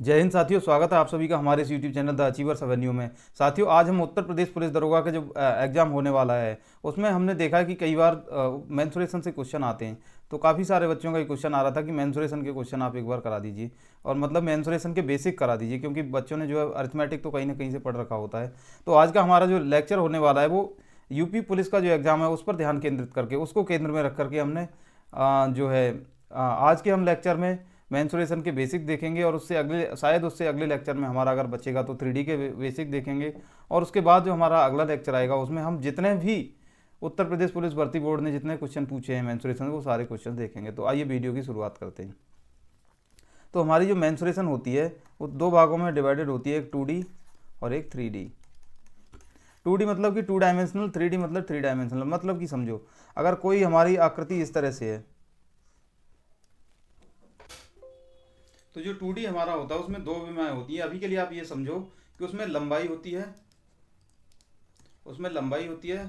जय हिंद साथियों, स्वागत है आप सभी का हमारे इस YouTube channel the achievers Avenue में। साथियों, आज हम उत्तर प्रदेश पुलिस दरोगा का जो एग्ज़ाम होने वाला है उसमें हमने देखा है कि कई बार मेंसुरेशन से क्वेश्चन आते हैं। तो काफ़ी सारे बच्चों का ये क्वेश्चन आ रहा था कि मेंसुरेशन के क्वेश्चन आप एक बार करा दीजिए, और मतलब मेंसुरेशन के बेसिक करा दीजिए, क्योंकि बच्चों ने जो है अरिथमेटिक तो कहीं ना कहीं से पढ़ रखा होता है। तो आज का हमारा जो लेक्चर होने वाला है वो यूपी पुलिस का जो एग्ज़ाम है उस पर ध्यान केंद्रित करके, उसको केंद्र में रख करके हमने जो है आज के हम लेक्चर में मेंसुरेशन के बेसिक देखेंगे, और उससे अगले शायद उससे अगले लेक्चर में हमारा अगर बचेगा तो 3D के बेसिक देखेंगे। और उसके बाद जो हमारा अगला लेक्चर आएगा उसमें हम जितने भी उत्तर प्रदेश पुलिस भर्ती बोर्ड ने जितने क्वेश्चन पूछे हैं मेंसुरेशन, वो सारे क्वेश्चन देखेंगे। तो आइए वीडियो की शुरुआत करते हैं। तो हमारी जो मेंसुरेशन होती है वो दो भागों में डिवाइडेड होती है, एक 2D और एक 3D। 2D मतलब कि 2 डायमेंशनल, 3D मतलब 3 डायमेंशनल। मतलब कि समझो, अगर कोई हमारी आकृति इस तरह से है, तो जो 2D हमारा होता है उसमें दो विमाएँ होती हैं। अभी के लिए आप ये समझो कि उसमें लंबाई होती है, उसमें लंबाई होती है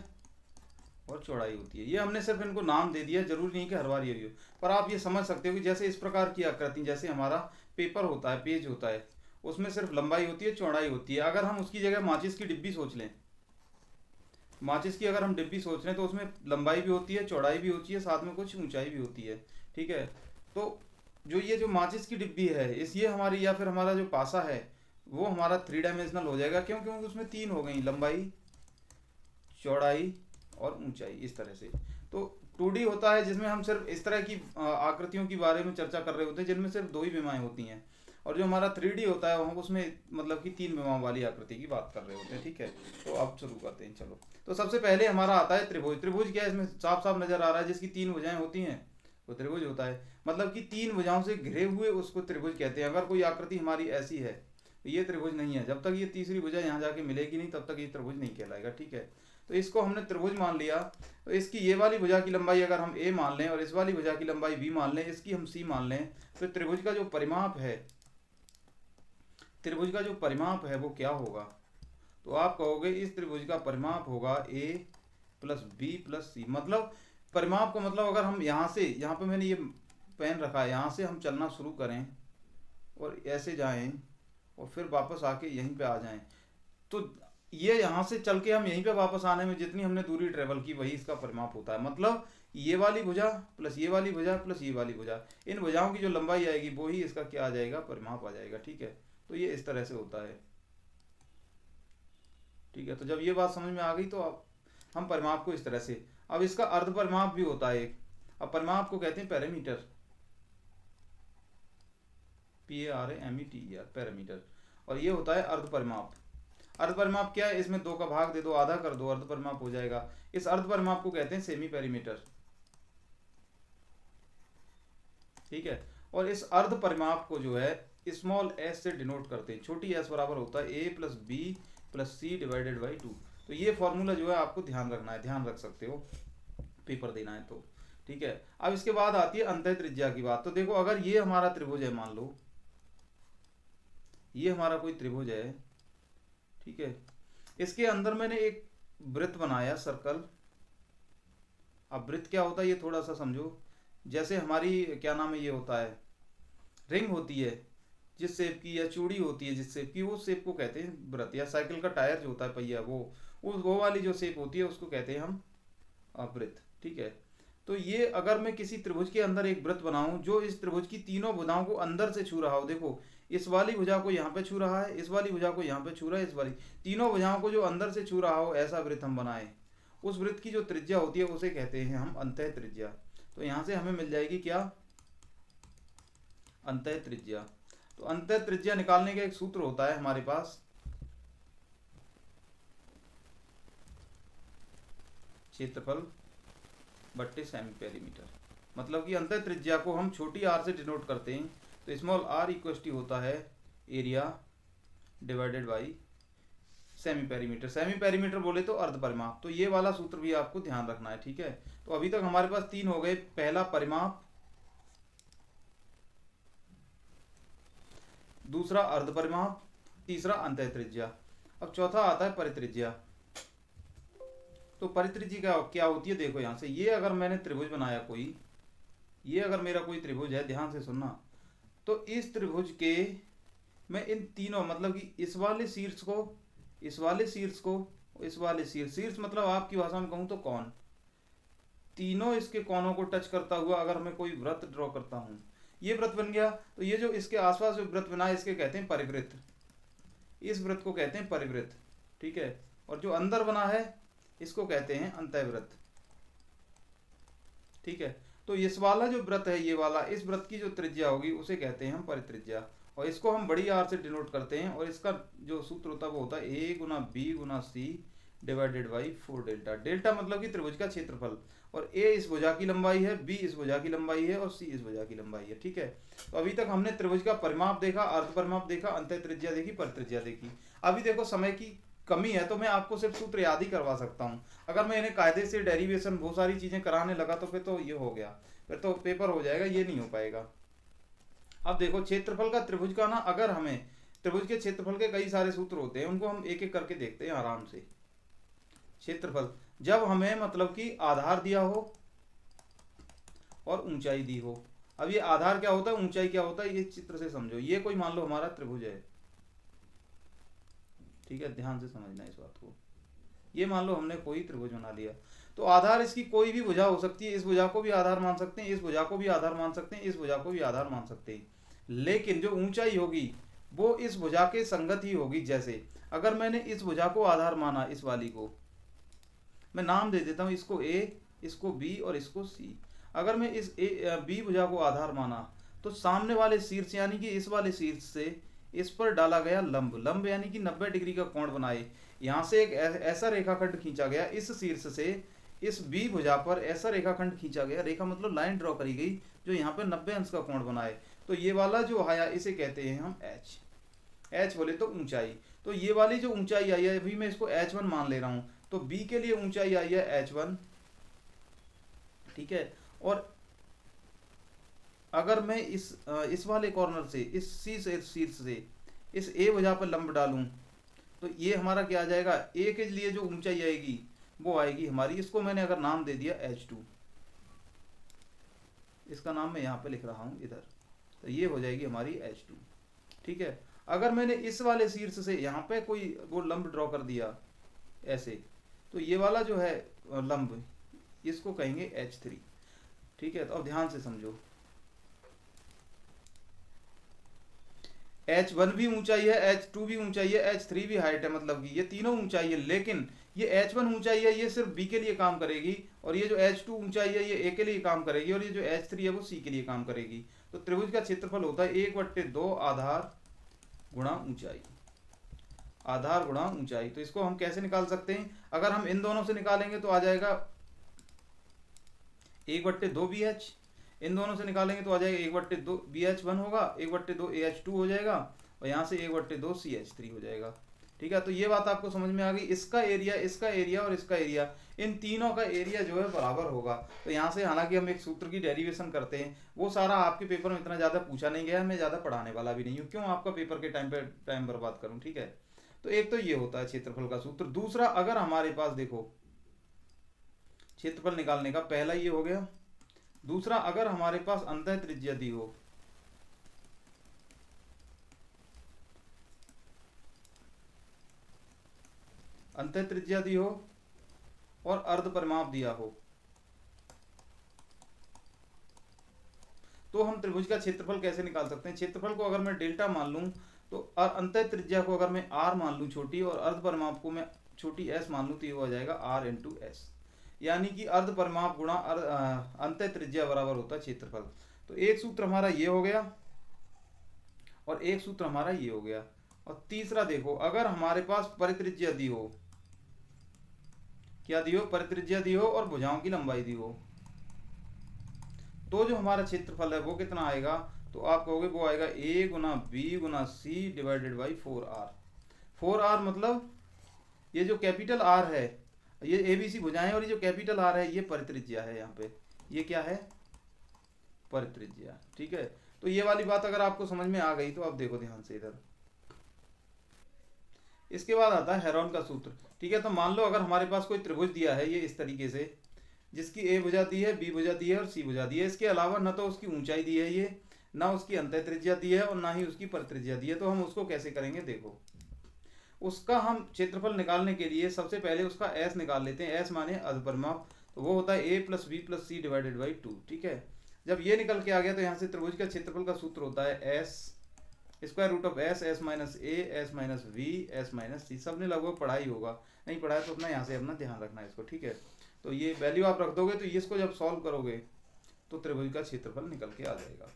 और चौड़ाई होती है। ये हमने सिर्फ इनको नाम दे दिया, जरूरी नहीं कि हर बार ये हो। पर आप ये समझ सकते हो कि जैसे इस प्रकार की आकृति, जैसे हमारा पेपर होता है, पेज होता है, उसमें सिर्फ लंबाई होती है, चौड़ाई होती है। अगर हम उसकी जगह माचिस की डिब्बी सोच लें, माचिस की अगर हम डिब्बी सोच लें तो उसमें लंबाई भी होती है, चौड़ाई भी होती है, साथ में कुछ ऊंचाई भी होती है। ठीक है। तो जो ये जो माचिस की डिब्बी है, इस ये हमारी या फिर हमारा जो पासा है वो हमारा 3 डायमेंशनल हो जाएगा। क्यों? क्योंकि उसमें तीन हो गई, लंबाई, चौड़ाई और ऊंचाई, इस तरह से। तो 2D होता है जिसमें हम सिर्फ इस तरह की आकृतियों के बारे में चर्चा कर रहे होते हैं जिनमें सिर्फ दो ही विमाएँ होती हैं। और जो हमारा 3D होता है हम उसमें मतलब कि तीन विमाओं वाली आकृति की बात कर रहे होते हैं। ठीक है। तो अब शुरू करते हैं, चलो। तो सबसे पहले हमारा आता है त्रिभुज। त्रिभुज क्या है? इसमें साफ साफ नजर आ रहा है, जिसकी तीन भुजाएं होती हैं वो त्रिभुज होता है। मतलब कि तीन भुजाओं से घिरे हुए उसको त्रिभुज कहते हैं। अगर कोई आकृति हमारी ऐसी है तो ये त्रिभुज नहीं है। जब तक ये तीसरी भुजा यहाँ जाके मिलेगी नहीं तब तक ये त्रिभुज नहीं कहलाएगा। ठीक है। तो इसको हमने त्रिभुज मान लिया। तो इसकी ये वाली भुजा की लंबाई अगर हम ए मान लें और इस वाली भुजा की लंबाई बी मान लें, इसकी हम सी मान लें, तो त्रिभुज का जो परिमाप है, त्रिभुज का जो परिमाप है वो क्या होगा? तो आप कहोगे इस त्रिभुज का परिमाप होगा ए प्लस बी प्लस सी। मतलब परिमाप का मतलब, अगर हम यहाँ से, यहाँ पे मैंने ये पेन रखा है, यहाँ से हम चलना शुरू करें और ऐसे जाएं और फिर वापस आके यहीं पे आ जाएं, तो ये यहाँ से चल के हम यहीं पे वापस आने में जितनी हमने दूरी ट्रेवल की वही इसका परिमाप होता है। मतलब ये वाली भुजा प्लस ये वाली भुजा प्लस ये वाली भुजा, इन भुजाओं की जो लंबाई आएगी वो ही इसका क्या आ जाएगा? परिमाप आ जाएगा। ठीक है। तो ये इस तरह से होता है। ठीक है। तो जब ये बात समझ में आ गई तो अब हम परिमाप को इस तरह से, अब इसका अर्ध परिमाप भी होता है एक। अब परिमाप को कहते हैं पैरामीटर, PARAMETER, पैरामीटर। और ये होता है अर्ध परिमाप। अर्ध परिमाप क्या है? इसमें दो का भाग दे दो, आधा कर दो, अर्ध परिमाप हो जाएगा। इस अर्ध परिमाप को कहते हैं सेमी पेरीमीटर। ठीक है। और इस अर्ध परिमाप को जो है स्मॉल एस से डिनोट करते हैं। छोटी एस बराबर होता है A plus B plus C divided by 2। तो ये फॉर्मूला जो है आपको ध्यान रखना है, ध्यान रख सकते हो पेपर देना है तो। ठीक है। अब इसके बाद आती है अंतः त्रिज्या की बात। तो देखो, अगर ये हमारा त्रिभुज है, मान लो ये हमारा कोई त्रिभुज है। ठीक है। इसके अंदर मैंने एक वृत्त बनाया, सर्कल। अब वृत्त क्या होता है ये थोड़ा सा समझो। जैसे हमारी क्या नाम है, ये होता है रिंग होती है जिस शेप की, या चूड़ी होती है जिस शेप की, वो शेप को कहते हैं वृत्त। या साइकिल का टायर जो होता है, पहिया, वो वाली जो शेप होती है उसको कहते हैं हम वृत्त। ठीक है। तो ये अगर मैं किसी त्रिभुज के अंदर एक वृत्त बनाऊं जो इस त्रिभुज की तीनों भुजाओं को अंदर से छू रहा हो, देखो इस वाली भुजा को यहाँ पे छू रहा है, इस वाली भुजा को यहाँ पे छू रहा है, इस वाली तीनों भुजाओं को जो अंदर से छू रहा हो, ऐसा वृत्त हम बनाए, उस वृत्त की जो त्रिज्या होती है उसे कहते हैं हम अंतः त्रिज्या। तो यहाँ से हमें मिल जाएगी क्या? अंतः त्रिज्या। तो अंतः त्रिज्या निकालने का एक सूत्र होता है हमारे पास, क्षेत्रफल बट्टे सेमी पेरीमीटर। मतलब कि अंतः त्रिज्या को हम छोटी आर से डिनोट करते हैं। तो स्मॉल आर इक्वल टू होता है area divided by semi perimeter. Semi perimeter बोले तो अर्ध परिमाप। तो ये वाला सूत्र भी आपको ध्यान रखना है। ठीक है। तो अभी तक हमारे पास तीन हो गए, पहला परिमाप, दूसरा अर्ध परिमाप, तीसरा अंतः त्रिज्या। अब चौथा आता है परित्रिज्या। तो परित्रिज्या क्या क्या होती है? देखो यहाँ से, ये अगर मैंने त्रिभुज बनाया कोई, ये अगर मेरा कोई त्रिभुज है, ध्यान से सुनना, तो इस त्रिभुज के मैं इन तीनों मतलब कि इस वाले शीर्ष को, इस वाले शीर्ष को, इस वाले शीर्ष, शीर्ष मतलब आपकी भाषा में कहूँ तो कौन, तीनों इसके कोनों को टच करता हुआ अगर मैं कोई वृत्त ड्रॉ करता हूँ, ये वृत्त बन गया। तो ये जो इसके आसपास जो वृत्त बना है इसके कहते हैं परिवृत्त, इस वृत्त को कहते हैं परिवृत्त, ठीक है। और जो अंदर बना है इसको कहते हैं अंतःवृत्त, ठीक है। तो इस वाला जो वृत्त है ये वाला, इस वृत्त की जो त्रिज्या होगी उसे कहते हैं हम परित्रिज्या, और इसको हम बड़ी आर से डिनोट करते हैं। और इसका जो सूत्र होता है वो होता है ए गुना बी गुना C divided by 4 delta. Delta मतलब कि त्रिभुज का क्षेत्रफल, और ए इस भुजा की लंबाई है, बी इस भुजा की लंबाई है और सी इस भुजा की लंबाई है, ठीक है। तो अभी तक हमने त्रिभुज का परिमाप देखा, अर्ध परिमाप देखा, अंतः त्रिज्या देखी, परित्रिज्या देखी। अभी देखो समय की कमी है तो मैं आपको सिर्फ सूत्र याद ही करवा सकता हूँ। अगर मैं इन्हें कायदे से डेरिवेशन बहुत सारी चीजें कराने लगा तो फिर तो ये हो गया, फिर तो पेपर हो जाएगा, ये नहीं हो पाएगा। अब देखो क्षेत्रफल का त्रिभुज का ना, अगर हमें त्रिभुज के क्षेत्रफल के कई सारे सूत्र होते हैं, उनको हम एक एक करके देखते हैं आराम से। क्षेत्रफल जब हमें मतलब कि आधार दिया हो और ऊंचाई दी हो। अब ये आधार क्या होता है, ऊंचाई क्या होता है, ये चित्र से समझो। ये कोई मान लो हमारा त्रिभुज है, ठीक है, ध्यान से समझना इस बात को। ये मान लो हमने कोई त्रिभुज बना लिया, तो आधार इसकी कोई भी भुजा हो सकती है। इस भुजा को भी आधार मान सकते हैं, इस भुजा को भी आधार मान सकते हैं, इस भुजा को भी आधार मान सकते हैं, लेकिन जो ऊंचाई होगी वो इस भुजा के संगत ही होगी। जैसे अगर मैंने इस भुजा को आधार माना, इस वाली को मैं नाम दे देता हूँ, इसको ए, इसको बी और इसको सी। अगर मैं इस बी भुजा को आधार माना तो सामने वाले शीर्ष यानी कि इस वाले शीर्ष से इस पर डाला गया लंब, लंब यानी कि 90 डिग्री का कोण बनाए। यहाँ से एक ऐसा रेखाखंड खींचा गया, इस शीर्ष से इस बी भुजा पर ऐसा रेखाखंड खींचा गया, रेखा मतलब लाइन ड्रॉ करी गई जो यहाँ पे 90 अंश का कोण बनाए। तो ये वाला जो आया इसे कहते हैं हम एच। एच बोले तो ऊंचाई। तो ये वाली जो ऊंचाई आई है, अभी मैं इसको H1 मान ले रहा हूँ, तो B के लिए ऊंचाई आई है H1, ठीक है। और अगर मैं इस वाले कॉर्नर से, इस सी से शीर्ष से इस ए भुजा पर लंब डालूं तो ये हमारा क्या आ जाएगा, ए के लिए जो ऊंचाई आएगी वो आएगी हमारी, इसको मैंने अगर नाम दे दिया H2, इसका नाम मैं यहाँ पे लिख रहा हूँ इधर, तो ये हो जाएगी हमारी H2, ठीक है। अगर मैंने इस वाले शीर्ष से यहाँ पे कोई वो लंब ड्रॉ कर दिया ऐसे, तो ये वाला जो है लंब, इसको कहेंगे H3, ठीक है। तो अब ध्यान से समझो, H1 भी ऊंचाई है, H2 भी ऊंचाई है, H3 भी हाइट है, मतलब कि ये तीनों ऊंचाई है। लेकिन ये H1 ऊंचाई है ये सिर्फ B के लिए काम करेगी, और ये जो H2 ऊंचाई है ये A के लिए काम करेगी, और ये जो H3 है वो C के लिए काम करेगी। तो त्रिभुज का क्षेत्रफल होता है 1/2 आधार गुणा ऊंचाई, आधार गुणा ऊंचाई। तो इसको हम कैसे निकाल सकते हैं, अगर हम इन दोनों से निकालेंगे तो आ जाएगा 1/2 BH, इन दोनों से निकालेंगे तो आ जाएगा 1/2 BH1 होगा, 1/2 AH2 हो जाएगा, और यहाँ से 1/2 CH3 हो जाएगा, ठीक है। तो ये बात आपको समझ में आ गई। इसका एरिया, इसका एरिया और इसका एरिया, इन तीनों का एरिया जो है बराबर होगा। तो यहाँ से हालांकि हम एक सूत्र की डेरिवेशन करते हैं, वो सारा आपके पेपर में इतना ज़्यादा पूछा नहीं गया है, मैं ज़्यादा पढ़ाने वाला भी नहीं हूँ, क्यों आपका पेपर के टाइम पे टाइम बर्बाद करूँ, ठीक है। तो एक तो ये होता है क्षेत्रफल का सूत्र। दूसरा, अगर हमारे पास देखो क्षेत्रफल निकालने का, पहला ये हो गया। दूसरा, अगर हमारे पास अंतः त्रिज्या दी हो, अंतः त्रिज्या दी हो और अर्ध परिमाप दिया हो, तो हम त्रिभुज का क्षेत्रफल कैसे निकाल सकते हैं। क्षेत्रफल को अगर मैं डेल्टा मान लूं तो, और अंतः त्रिज्या को अगर मैं r मान लूं छोटी, और अर्ध परिमाप को मैं छोटी s मान लूं, तो ये हो जाएगा r इंटू एस, यानी कि अर्ध परिमाप गुणा अंतः त्रिज्या बराबर होता है क्षेत्रफल। तो एक सूत्र हमारा ये हो गया और एक सूत्र हमारा ये हो गया। और तीसरा देखो, अगर हमारे पास परित्रिज्या दी हो, क्या दी हो, परित्रिज्या दी हो और भुजाओं की लंबाई दी हो, तो जो हमारा क्षेत्रफल है वो कितना आएगा, तो आप कहोगे वो आएगा a गुना बी गुना C divided by 4r। 4r मतलब ये जो कैपिटल R है, ये ABC भुजाएं, और ये जो कैपिटल R है ये परित्रिज्या है। यहाँ पे ये क्या है, परित्रिज्या, ठीक है। तो ये वाली बात अगर आपको समझ में आ गई तो आप देखो ध्यान से इधर। इसके बाद आता है हेरोन का सूत्र, ठीक है। तो मान लो अगर हमारे पास कोई त्रिभुज दिया है ये इस तरीके से, जिसकी A भुजा दी है, B भुजा दी है और C भुजा दी है, इसके अलावा न तो उसकी ऊंचाई दी है ये, ना उसकी अंतः त्रिज्या दी है और ना ही उसकी परित्रिज्या दी है। तो हम उसको कैसे करेंगे, देखो उसका हम क्षेत्रफल निकालने के लिए सबसे पहले उसका एस निकाल लेते हैं। एस माने अधपरिमाप, तो वो होता है A plus B plus C divided by 2। ठीक है, जब ये निकल के आ गया तो यहाँ से त्रिभुज का क्षेत्रफल का सूत्र होता है S square root of S, S minus A, S minus V, S minus C. सबने लगभग पढ़ा ही होगा, नहीं पढ़ा है तो अपना यहाँ से अपना ध्यान रखना है इसको। ठीक है, तो ये वैल्यू आप रख दोगे तो ये इसको जब सॉल्व करोगे तो त्रिभुज का क्षेत्रफल निकल के आ जाएगा।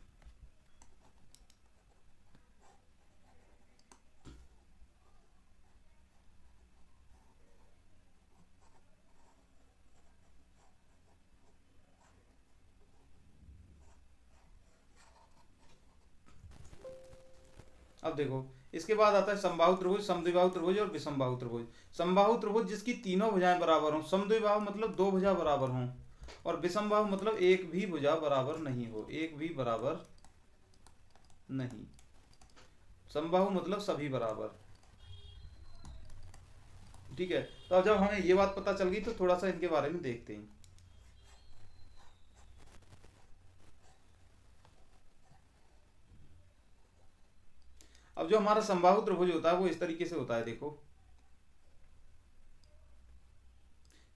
अब देखो इसके बाद आता है समबाहु त्रिभुज, समद्विबाहु त्रिभुज और विषमबाहु त्रिभुज। समबाहु त्रिभुज जिसकी तीनों भुजाएं बराबर हों, समद्विबाहु मतलब दो भुजा बराबर हों, और विषमबाहु मतलब एक भी भुजा बराबर नहीं हो, एक भी बराबर नहीं। समबाहु मतलब सभी बराबर। ठीक है, तो अब जब हमें ये बात पता चल गई तो थोड़ा सा इनके बारे में देखते हैं। अब जो हमारा समबाहु त्रिभुज होता है वो इस तरीके से होता है, देखो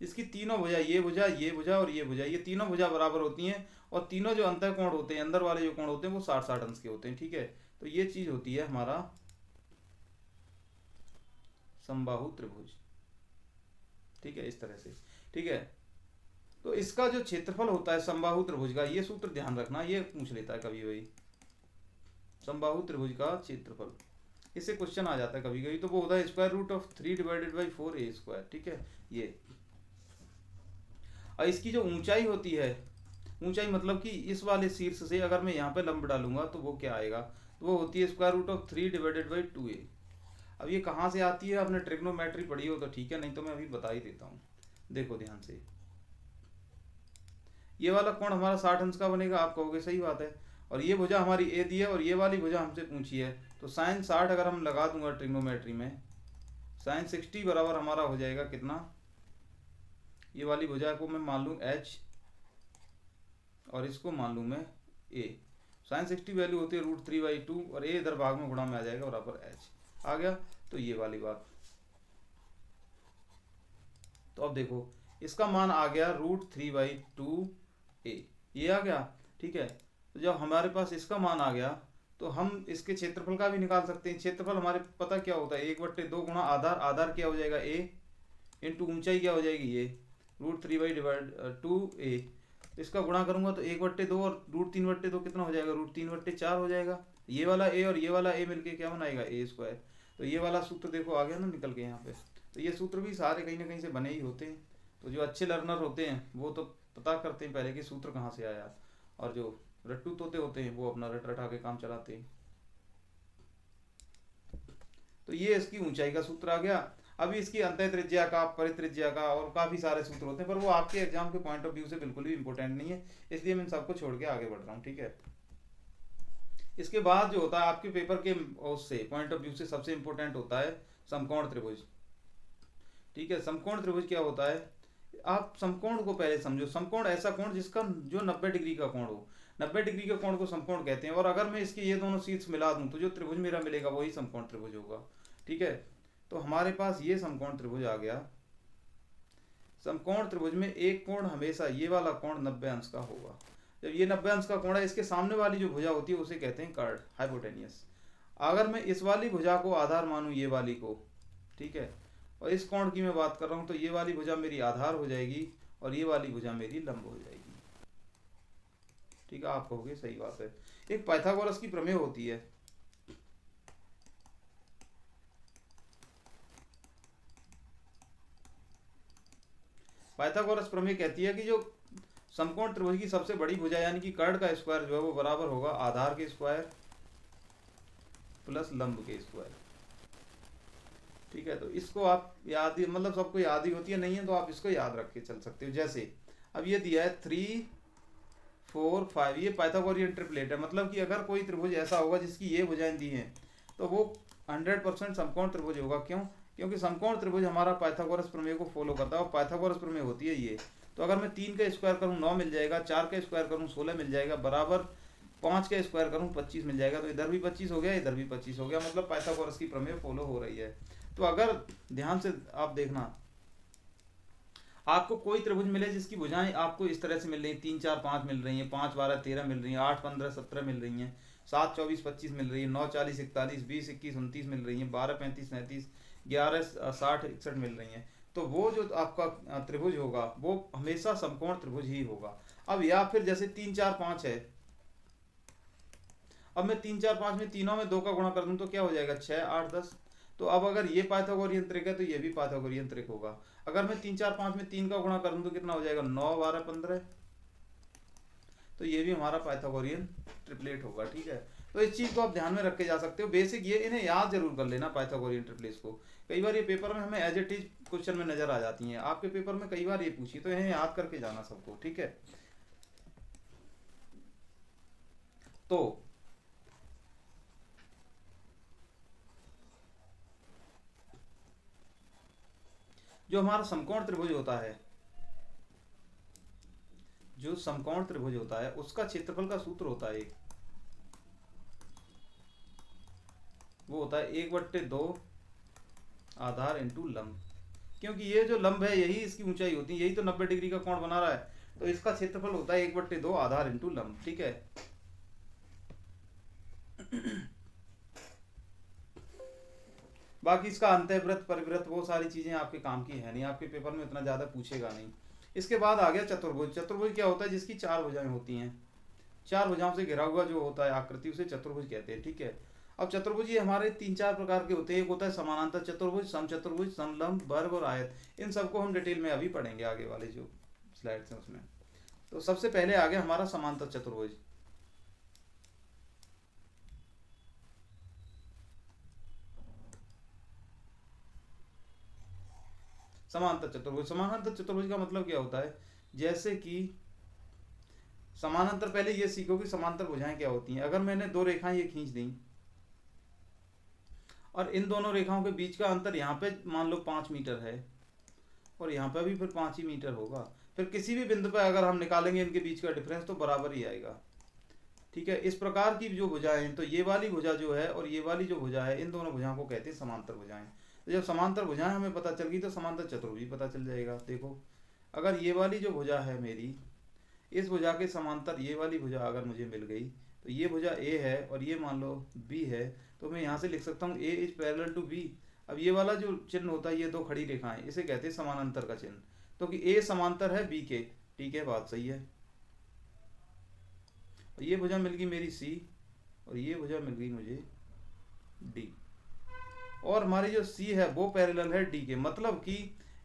इसकी तीनों भुजा, ये भुजा, ये भुजा और ये भुजा, ये तीनों भुजा बराबर होती हैं, और तीनों जो अंतर कोण होते हैं, अंदर वाले जो कोण होते हैं वो 60-60 अंश के होते हैं। ठीक है, तो ये चीज होती है हमारा समबाहु त्रिभुज। ठीक है, इस तरह से। ठीक है, तो इसका जो क्षेत्रफल होता है समबाहु त्रिभुज का, ये सूत्र ध्यान रखना, ये पूछ लेता है कभी कभी समबाहु त्रिभुज का क्षेत्रफल, इससे क्वेश्चन आ जाता है कभी कभी। तो वो होता है square root of 3 divided by 4 A square. ठीक है, ये और इसकी जो ऊंचाई होती है, ऊंचाई मतलब कि इस वाले शीर्ष से अगर मैं यहाँ पे लंब डालूंगा तो वो क्या आएगा, तो वो होती है square root of 3 divided by 2a। अब ये कहाँ से आती है, आपने ट्रिग्नोमेट्री पढ़ी हो तो ठीक है, नहीं तो मैं अभी बता ही देता हूँ। देखो ध्यान से, ये वाला कोण हमारा 60 अंश का बनेगा, आप कहोगे सही बात है, और ये भुजा हमारी ए दी है और ये वाली भुजा हमसे पूछी है, तो साइन 60 अगर हम लगा दूंगा ट्रिग्नोमेट्री में, साइन 60 बराबर हमारा हो जाएगा कितना, ये वाली भुजा को मैं मान लूँ h और इसको मान लूँ मैं a। साइन 60 वैल्यू होती है √3/2 और a इधर भाग में गुणा में आ जाएगा बराबर h आ गया। तो ये वाली बात, तो अब देखो इसका मान आ गया √3/2a, ये आ गया। ठीक है, तो जब हमारे पास इसका मान आ गया तो हम इसके क्षेत्रफल का भी निकाल सकते हैं। क्षेत्रफल हमारे पता क्या होता है, 1/2 गुणा आधार, आधार क्या हो जाएगा a, इंटू ऊंचाई क्या हो जाएगी ये √3/2a। तो इसका गुणा करूंगा तो 1/2 और √3/2 कितना हो जाएगा, √3/4 हो जाएगा। ये वाला a और ये वाला a मिलके क्या बनाएगा a स्क्वायर। तो ये वाला सूत्र देखो आ गया ना निकल के यहाँ पे। तो ये सूत्र भी सारे कहीं ना कहीं से बने ही होते हैं, तो जो अच्छे लर्नर होते हैं वो तो पता करते हैं पहले कि सूत्र कहाँ से आया, और जो रट्टू तोते होते हैं वो अपना रट रटा के काम चलाते हैं। तो ये इसकी ऊंचाई का सूत्र आ गया। अभी इसकी अंतः त्रिज्या का, परित्रिज्या का और काफी सारे सूत्र होते हैं, पर वो आपके एग्जाम के पॉइंट ऑफ व्यू से बिल्कुल भी इंपॉर्टेंट नहीं है, इसलिए मैं इन सबको छोड़ के आगे बढ़ रहा हूँ। ठीक है, इसके बाद जो होता है आपके पेपर के उससे पॉइंट ऑफ व्यू से सबसे इंपॉर्टेंट होता है समकोण त्रिभुज। ठीक है, समकोण त्रिभुज क्या होता है, आप समकोण को पहले समझो। समकोण ऐसा कोण जिसका जो 90 डिग्री का कोण हो, 90 डिग्री का कोण को समकोण कहते हैं। और अगर मैं इसके ये दोनों शीट्स मिला दूं तो जो त्रिभुज मेरा मिलेगा वही समकोण त्रिभुज होगा। ठीक है, तो हमारे पास ये समकोण त्रिभुज आ गया। समकोण त्रिभुज में एक कोण हमेशा, ये वाला कोण 90 अंश का होगा। जब ये 90 अंश का कोण है, इसके सामने वाली जो भुजा होती है उसे कहते हैं कर्ड, हाइपोटेनियस। अगर मैं इस वाली भुजा को आधार मानूं, ये वाली को, ठीक है, और इस कोण की मैं बात कर रहा हूं, तो ये वाली भुजा मेरी आधार हो जाएगी और ये वाली भुजा मेरी लंब हो जाएगी। ठीक है, आप कहोगे सही बात है। एक पाइथागोरस की प्रमेय होती है, पाइथागोरस प्रमेय कहती है कि जो समकोण त्रिभुज की सबसे बड़ी भुजा यानी कि कर्ड का स्क्वायर जो है वो बराबर होगा आधार के स्क्वायर प्लस लंब के स्क्वायर। ठीक है, तो इसको आप याद ही, मतलब सबको याद ही होती है, नहीं है तो आप इसको याद रख के चल सकते हो। जैसे अब ये दिया है 3, 4, 5, ये पाइथागोरियन ट्रिपलेट है। मतलब कि अगर कोई त्रिभुज ऐसा होगा जिसकी ये भुजाएं दी हैं तो वो 100% समकोण त्रिभुज होगा। क्यों? क्योंकि समकोण त्रिभुज हमारा पाइथागोरस प्रमेय को फॉलो करता है, और पाइथागोरस प्रमेय होती है ये। तो अगर मैं 3 का स्क्वायर करूँ 9 मिल जाएगा, 4 का स्क्वायर करूँ 16 मिल जाएगा, बराबर 5 का स्क्वायर करूँ 25 मिल जाएगा, तो इधर भी 25 हो गया, इधर भी 25 हो गया, मतलब पाइथागोरस की प्रमेय फॉलो हो रही है। तो अगर ध्यान से आप देखना, आपको कोई त्रिभुज मिले जिसकी भुजाएं आपको इस तरह से मिल रही है, 3 4 5 मिल रही है, 5 12 13 मिल रही है, 8 15 17 मिल रही है, 7 24 25 मिल रही है, 9 40 41 20 21 29 मिल रही है, 12 35 37 11 60 61 मिल रही है, तो वो जो आपका त्रिभुज होगा वो हमेशा समकोण त्रिभुज ही होगा। अब या फिर जैसे 3 4 5 है, अब मैं 3 4 5 में तीनों में 2 का गुणा कर दूं तो क्या हो जाएगा, 6 8 10। तो अब अगर ये पाइथागोरियन त्रिक है तो ये भी पाइथागोरियन त्रिक होगा। अगर मैं 3 4 5 में 3 का गुणा कर दूं तो कितना हो जाएगा, 9 12 15। तो ये भी हमारा पाइथागोरियन ट्रिपलेट होगा। ठीक है, तो इस चीज को आप ध्यान में रख के जा सकते हो। बेसिक ये इन्हें याद जरूर कर लेना पाइथागोरियन ट्रिपलेट्स को। कई बार ये पेपर में हमें एज इट इज क्वेश्चन में नजर आ जाती हैं, आपके पेपर में कई बार ये पूछी, तो इन्हें याद करके जाना सबको। ठीक है, तो जो हमारा समकोण त्रिभुज होता है, जो समकोण त्रिभुज होता है उसका क्षेत्रफल का सूत्र होता है एक, वो होता है 1/2 आधार इंटू लंब। क्योंकि ये जो लंब है यही इसकी ऊंचाई होती है, यही तो 90 डिग्री का कोण बना रहा है, तो इसका क्षेत्रफल होता है 1/2 आधार इंटू लंब। ठीक है, बाकी इसका अंतःवृत्त परिवृत्त वो सारी चीजें आपके काम की है नहीं, आपके पेपर में इतना ज्यादा पूछेगा नहीं। इसके बाद आ गया चतुर्भुज। चतुर्भुज क्या होता है, जिसकी 4 भुजाएं होती हैं, 4 भुजाओं से घिरा हुआ जो होता है आकृति, उसे चतुर्भुज कहते हैं। ठीक है, अब चतुर्भुज ये हमारे 3 4 प्रकार के होते हैं। एक होता है समानांतर चतुर्भुज, समचतुर्भुज, समलंब, वर्ग और आयत। इन सबको हम डिटेल में अभी पढ़ेंगे आगे वाले जो स्लाइड्स हैं उसमें। तो सबसे पहले आ गया हमारा समांतर चतुर्भुज। समांतर चतुर्भुज, समानांतर चतुर्भुज का मतलब क्या होता है, जैसे कि समानांतर, पहले ये सीखो कि समांतर भुजाएं क्या होती हैं। अगर मैंने दो रेखाएं ये खींच दी और इन दोनों रेखाओं के बीच का अंतर यहाँ पे मान लो 5 मीटर है और यहाँ पे भी फिर 5 ही मीटर होगा, फिर किसी भी बिंदु पर अगर हम निकालेंगे इनके बीच का डिफरेंस तो बराबर ही आएगा। ठीक है, इस प्रकार की जो भुजाएं हैं, तो ये वाली भुजा जो है और ये वाली जो भुजा है, इन दोनों भुजाओं को कहते हैं समांतर भुजाएं। तो जब समांतर भुजाएं हमें पता चल गई तो समांतर चतुर्भुज भी पता चल जाएगा। देखो, अगर ये वाली जो भुजा है मेरी, इस भुजा के समांतर ये वाली भुजा अगर मुझे मिल गई, तो ये भुजा ए है और ये मान लो बी है, तो मैं यहाँ से लिख सकता हूँ ए इज पैरेलल टू बी। अब ये वाला जो चिन्ह होता है, ये दो खड़ी रेखाएं, इसे कहते हैं समानांतर का चिन्ह। तो कि ए समांतर है बी के। ठीक है, बात सही है। और ये भुजा मिल गई मेरी सी और ये भुजा मिल गई मुझे डी, और हमारी जो सी है वो पैरेलल है डी के। मतलब कि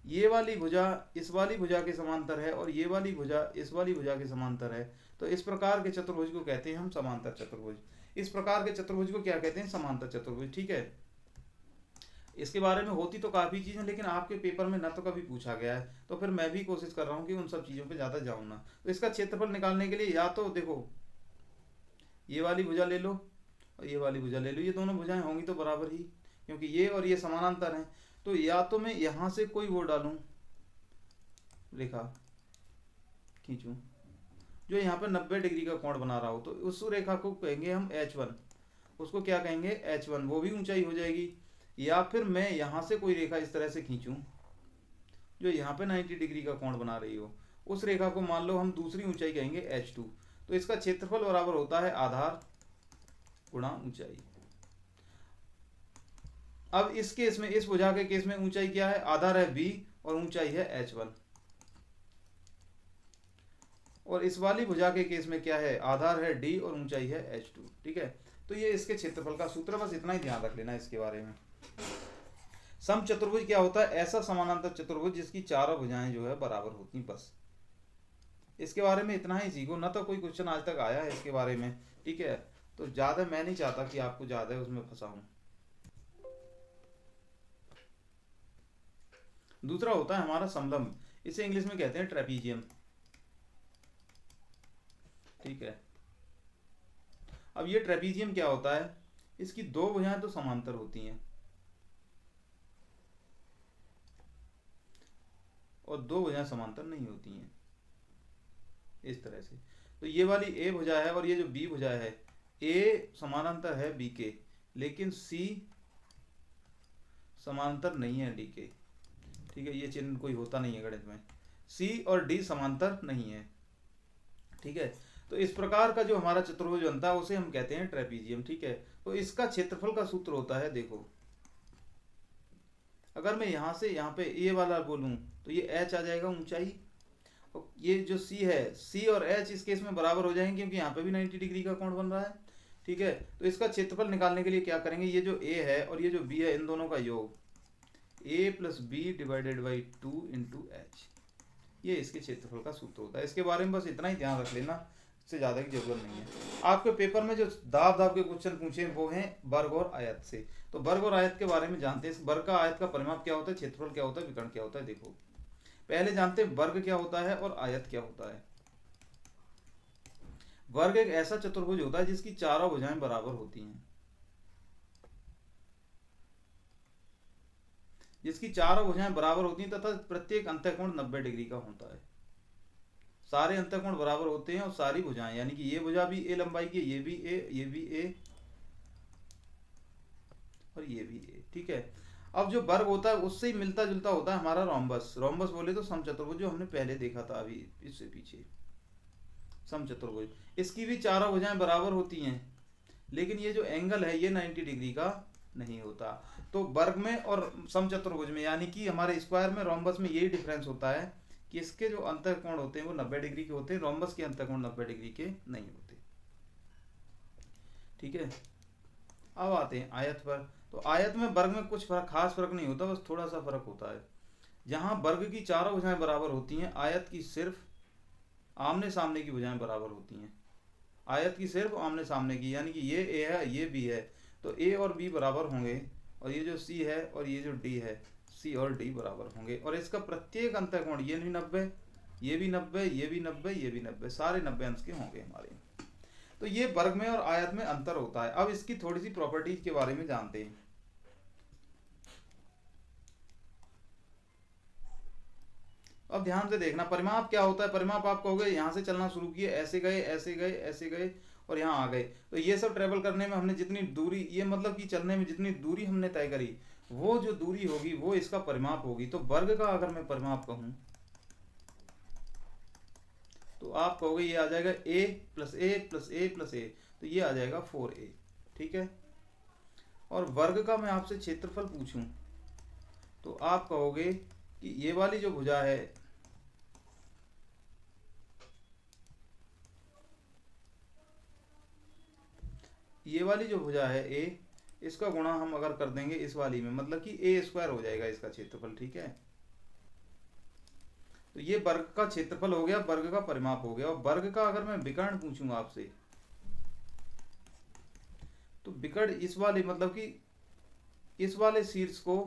ये वाली भुजा इस वाली भुजा के समांतर है और ये वाली भुजा इस वाली भुजा के समांतर है। तो इस प्रकार के चतुर्भुज को कहते हैं हम समांतर चतुर्भुज। इस प्रकार के चतुर्भुज को क्या कहते हैं, समांतर चतुर्भुज। ठीक है, इसके बारे में होती तो काफ़ी चीज़ें, लेकिन आपके पेपर में ना तो कभी पूछा गया है, तो फिर मैं भी कोशिश कर रहा हूँ कि उन सब चीज़ों पे ज़्यादा जाऊँ ना। तो इसका क्षेत्रफल निकालने के लिए या तो देखो ये वाली भुजा ले लो और ये वाली भुजा ले लो, ये दोनों भुजाएं होंगी तो बराबर ही, क्योंकि ये और ये समानांतर हैं। तो या तो मैं यहाँ से कोई वो डालूं, रेखा खींचूं जो यहाँ पे 90 डिग्री का कोण बना रहा हो, तो उस रेखा को कहेंगे हम H1। उसको क्या कहेंगे, H1, वो भी ऊंचाई हो जाएगी। या फिर मैं यहाँ से कोई रेखा इस तरह से खींचूं जो यहाँ पे 90 डिग्री का कोण बना रही हो, उस रेखा को मान लो हम दूसरी ऊंचाई कहेंगे H2। तो इसका क्षेत्रफल बराबर होता है आधार गुणा ऊंचाई। अब इस केस में, इस भुजा के केस में ऊंचाई क्या है, आधार है b और ऊंचाई है H1। और इस वाली भुजा के केस में क्या है, आधार है d और ऊंचाई है H2। ठीक है, तो ये इसके क्षेत्रफल का सूत्र, बस इतना ही ध्यान रख लेना इसके बारे में। सम चतुर्भुज क्या होता है, ऐसा समानांतर चतुर्भुज जिसकी चारों भुजाएं जो है बराबर होती, बस इसके बारे में इतना ही सीखो। ना तो कोई क्वेश्चन आज तक आया है इसके बारे में। ठीक है, तो ज्यादा मैं नहीं चाहता कि आपको ज्यादा उसमें फंसाऊं। दूसरा होता है हमारा समलंब, इसे इंग्लिश में कहते हैं ट्रेपीजियम। ठीक है, अब ये ट्रेपीजियम क्या होता है, इसकी दो भुजाएं तो समांतर होती हैं और दो भुजाएं समांतर नहीं होती हैं, इस तरह से। तो ये वाली ए भुजा है और ये जो बी भुजा है, ए समानांतर है बी के, लेकिन सी समांतर नहीं है डी के। ठीक है, ये चिन्ह कोई होता नहीं है गणित में, सी और डी समांतर नहीं है। ठीक है, तो इस प्रकार का जो हमारा चतुर्भुज बनता है उसे हम कहते हैं ट्रेपीजियम। ठीक है, तो इसका क्षेत्रफल का सूत्र होता है, देखो अगर मैं यहाँ से यहाँ पे ए वाला बोलूँ तो ये एच आ जाएगा ऊंचाई, और ये जो सी है, सी और एच इस केस में बराबर हो जाएंगे क्योंकि यहाँ पे भी 90 डिग्री का कोण बन रहा है। ठीक है, तो इसका क्षेत्रफल निकालने के लिए क्या करेंगे, ये जो ए है और ये जो बी है, इन दोनों का योग, A plus B divided by 2 into H, ये इसके क्षेत्रफल का सूत्र होता है। इसके बारे में बस इतना ही ध्यान रख लेना, इससे ज़्यादा की जरूरत नहीं है। आपके पेपर में जो दाब दाब के क्वेश्चन पूछे वो हैं वर्ग और आयत से, तो वर्ग और आयत के बारे में जानते हैं। इस वर्ग का आयत का परिमाप क्या होता है, क्षेत्रफल क्या होता है, विकर्ण क्या होता है। देखो पहले जानते हैं वर्ग क्या होता है और आयत क्या होता है। वर्ग एक ऐसा चतुर्भुज होता है जिसकी चारों भुजाएं बराबर होती हैं, जिसकी चारों भुजाएं बराबर होती हैं तथा प्रत्येक अंतःकोण 90 डिग्री का होता है। सारे अंतःकोण बराबर होते हैं और सारी भुजाएं, यानी कि ये भुजा भी ए लंबाई की, ये भी ए, ये भी ए और ये भी ए। ठीक है, अब जो वर्ग होता है उससे ही मिलता जुलता होता है हमारा रोम्बस। रोम्बस बोले तो समचतुर्भुज, जो हमने पहले देखा था अभी इससे पीछे, समचतुर्भुज, इसकी भी चारों भुजाएं बराबर होती हैं, लेकिन ये जो एंगल है ये 90 डिग्री का नहीं होता। तो वर्ग में और समचतुर्भुज में, यानी कि हमारे स्क्वायर में रोम्बस में यही डिफरेंस होता है कि इसके जो अंतःकोण होते हैं वो 90 डिग्री के होते हैं, रोम्बस के अंतःकोण 90 डिग्री के नहीं होते। ठीक है, अब आते हैं आयत पर। तो आयत में वर्ग में कुछ फर्क, खास फर्क नहीं होता, बस थोड़ा सा फर्क होता है। जहां वर्ग की चारों भुजाएं बराबर होती हैं, आयत की सिर्फ आमने सामने की भुजाएं बराबर होती हैं। आयत की सिर्फ आमने सामने की, यानी कि ये ए है ये बी है, तो ए और बी बराबर होंगे, और ये जो सी है और ये जो डी है, सी और डी बराबर होंगे, और इसका प्रत्येक अंतःकोण, ये भी 90, ये भी 90, ये भी 90, ये भी 90, सारे 90 अंश के होंगे हमारे। तो ये वर्ग में और आयत में अंतर होता है। अब इसकी थोड़ी सी प्रॉपर्टीज के बारे में जानते हैं। अब ध्यान से देखना, परिमाप क्या होता है। परिमाप आप कहोगे यहाँ से चलना शुरू किए, ऐसे गए ऐसे गए ऐसे गए और यहाँ आ गए, तो ये सब ट्रेवल करने में हमने जितनी दूरी, ये मतलब कि चलने में जितनी दूरी हमने तय करी, वो जो दूरी होगी वो इसका परिमाप होगी। तो वर्ग का अगर मैं परिमाप कहूँ तो आप कहोगे ये आ जाएगा a plus A plus A plus A, तो ये आ जाएगा 4a। ठीक है, और वर्ग का मैं आपसे क्षेत्रफल पूछूं तो आप कहोगे कि ये वाली जो भुजा है, ये वाली जो भुजा है a, इसका गुणा हम अगर कर देंगे इस वाली में, मतलब कि ए स्क्वायर हो जाएगा इसका क्षेत्रफल। ठीक है, तो ये वर्ग का क्षेत्रफल हो गया, वर्ग का परिमाप हो गया। और वर्ग का अगर मैं विकर्ण पूछूं आपसे, तो विकर्ण इस वाले, मतलब कि इस वाले शीर्ष को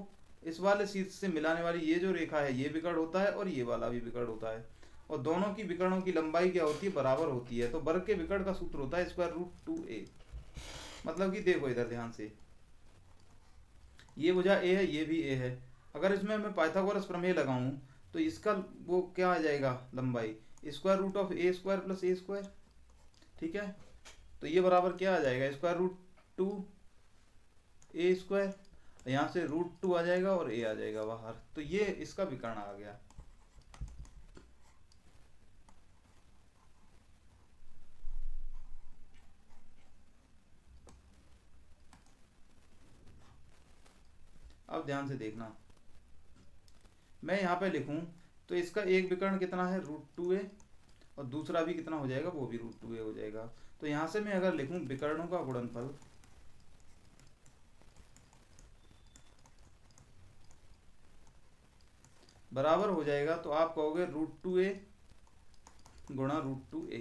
इस वाले शीर्ष से मिलाने वाली ये जो रेखा है, ये विकर्ण होता है और ये वाला भी विकर्ण होता है, और दोनों की विकर्णों की लंबाई क्या होती है, बराबर होती है। तो वर्ग के विकर्ण का सूत्र होता है स्क्वायर रूट 2a। मतलब कि देखो इधर ध्यान से, ये भुजा a है, ये भी a है, अगर इसमें मैं पाइथागोरस प्रमेय लगाऊं तो इसका वो क्या आ जाएगा, लंबाई, square root of A square plus A square. ठीक है, तो ये बराबर क्या आ जाएगा, स्क्वायर रूट 2 ए स्क्वायर, यहाँ से रूट 2 आ जाएगा और a आ जाएगा बाहर, तो ये इसका विकर्ण आ गया। अब ध्यान से देखना, मैं यहाँ पे लिखूं तो इसका एक विकर्ण कितना है, रूट 2a, और दूसरा भी कितना हो जाएगा, वो भी रूट 2a हो जाएगा। तो यहाँ से मैं अगर लिखूं विकर्णों का गुणनफल, बराबर हो जाएगा, तो आप कहोगे रूट 2a गुणा रूट 2a,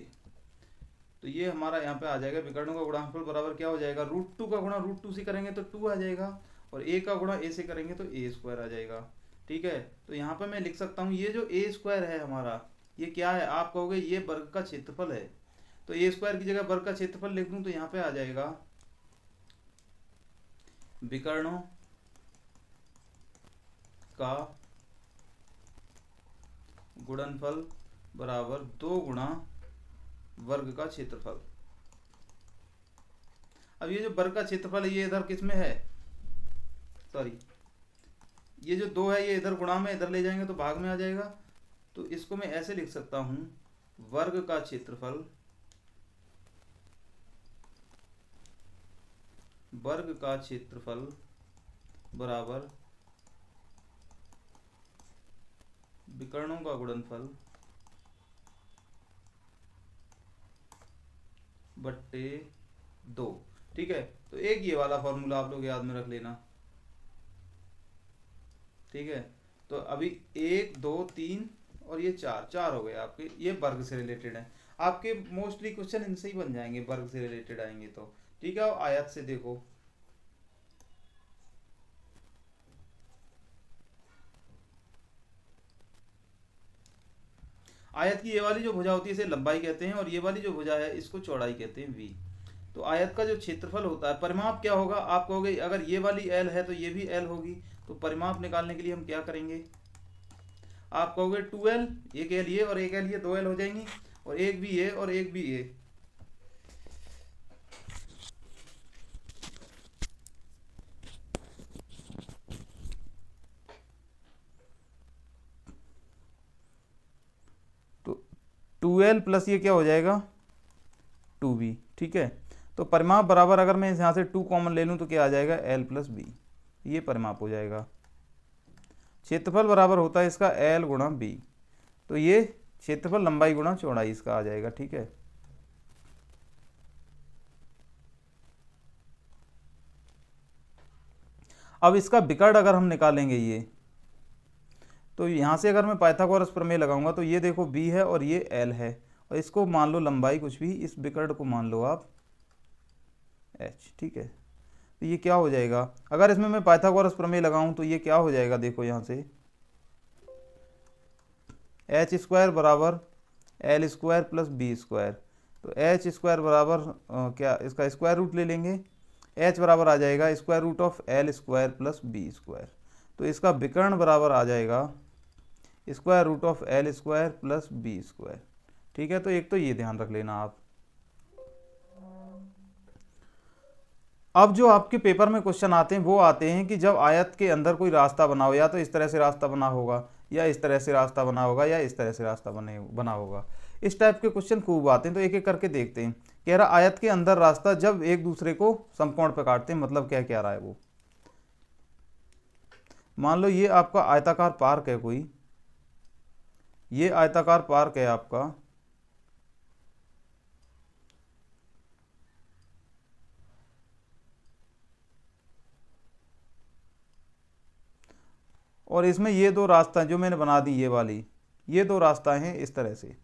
तो ये हमारा यहाँ पे आ जाएगा विकर्णों का गुणनफल बराबर क्या हो जाएगा, रूट 2 का गुणा रूट 2 से करेंगे तो 2 आ जाएगा, और a का गुणा a से करेंगे तो a स्क्वायर आ जाएगा। ठीक है, तो यहाँ पे मैं लिख सकता हूँ ये जो a स्क्वायर है हमारा, ये क्या है, आप कहोगे ये वर्ग का क्षेत्रफल है, तो a स्क्वायर की जगह वर्ग का क्षेत्रफल लिख दूँ तो यहाँ पे आ जाएगा विकर्णों का गुणनफल बराबर 2 गुणा वर्ग का क्षेत्रफल। अब ये जो वर्ग का क्षेत्रफल है ये इधर किस में है, सॉरी ये जो 2 है ये इधर गुणा में इधर ले जाएंगे तो भाग में आ जाएगा। तो इसको मैं ऐसे लिख सकता हूं, वर्ग का क्षेत्रफल, वर्ग का क्षेत्रफल बराबर विकर्णों का गुणनफल बट्टे 2। ठीक है, तो एक ये वाला फॉर्मूला आप लोग याद में रख लेना। ठीक है, तो अभी 1 2 3 और ये 4 हो गए आपके, ये वर्ग से रिलेटेड है। आपके मोस्टली क्वेश्चन इनसे ही बन जाएंगे, वर्ग से रिलेटेड आएंगे तो। ठीक है, और आयत से देखो, आयत की ये वाली जो भुजा होती है इसे लंबाई कहते हैं, और ये वाली जो भुजा है इसको चौड़ाई कहते हैं v। तो आयत का जो क्षेत्रफल होता है, परिमाप क्या होगा, आप कहोगे अगर ये वाली l है तो ये भी l होगी, तो परिमाप निकालने के लिए हम क्या करेंगे, आप कहोगे 2l, एक l ये और एक l ये, 2l हो जाएंगी, और एक भी ये और एक भी ये। तो 2l प्लस ये क्या हो जाएगा 2b। ठीक है, तो परिमाप बराबर, अगर मैं यहाँ से 2 कॉमन ले लूँ तो क्या आ जाएगा l प्लस बी, ये परिमाप हो जाएगा। क्षेत्रफल बराबर होता है इसका l गुणा b, तो ये क्षेत्रफल लंबाई गुणा चौड़ाई इसका आ जाएगा। ठीक है, अब इसका विकर्ण अगर हम निकालेंगे ये, तो यहाँ से अगर मैं पाइथागोरस प्रमेय लगाऊंगा तो ये देखो b है और ये l है, और इसको मान लो लंबाई कुछ भी, इस विकर्ण को मान लो आप h। ठीक है, तो ये क्या हो जाएगा, अगर इसमें मैं पाइथागोरस प्रमेय लगाऊं तो ये क्या हो जाएगा, देखो यहाँ से एच स्क्वायर बराबर L square plus B square. तो एच स्क्वायर बराबर क्या, इसका स्क्वायर रूट ले लेंगे, एच बराबर आ जाएगा square root of L square plus B square. तो इसका विकर्ण बराबर आ जाएगा square root of L square plus B square. ठीक है, तो एक तो ये ध्यान रख लेना आप। अब जो आपके पेपर में क्वेश्चन आते हैं वो आते हैं कि जब आयत के अंदर कोई रास्ता बना हो, या तो इस तरह से रास्ता बना होगा, या इस तरह से रास्ता बना होगा, या इस तरह से रास्ता बना होगा। इस टाइप के क्वेश्चन खूब आते हैं, तो एक एक करके देखते हैं। कह रहा आयत के अंदर रास्ता जब एक दूसरे को समकोण पर काटते हैं, मतलब क्या क्या रहा है वो, मान लो ये आपका आयताकार पार्क है कोई, ये आयताकार पार्क है आपका, और इसमें ये 2 रास्ता जो मैंने बना दी, ये वाली, ये 2 रास्ता हैं इस तरह से।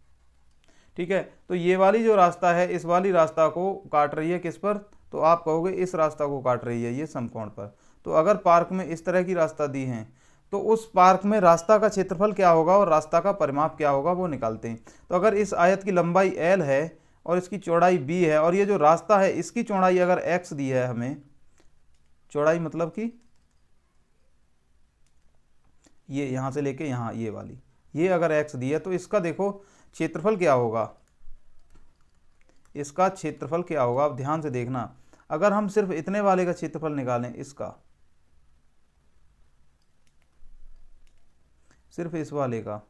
ठीक है, तो ये वाली जो रास्ता है इस वाली रास्ता को काट रही है किस पर, तो आप कहोगे इस रास्ता को काट रही है ये समकोण पर। तो अगर पार्क में इस तरह की रास्ता दी है तो उस पार्क में रास्ता का क्षेत्रफल क्या होगा और रास्ता का परिमाप क्या होगा वो निकालते हैं। तो अगर इस आयत की लंबाई l है और इसकी चौड़ाई b है, और ये जो रास्ता है इसकी चौड़ाई अगर x दी है हमें, चौड़ाई मतलब कि ये यहाँ से लेके यहाँ ये वाली, ये अगर x दी है, तो इसका देखो क्षेत्रफल क्या होगा, इसका क्षेत्रफल क्या होगा, आप ध्यान से देखना। अगर हम सिर्फ इतने वाले का क्षेत्रफल निकालें, इसका सिर्फ इस वाले का,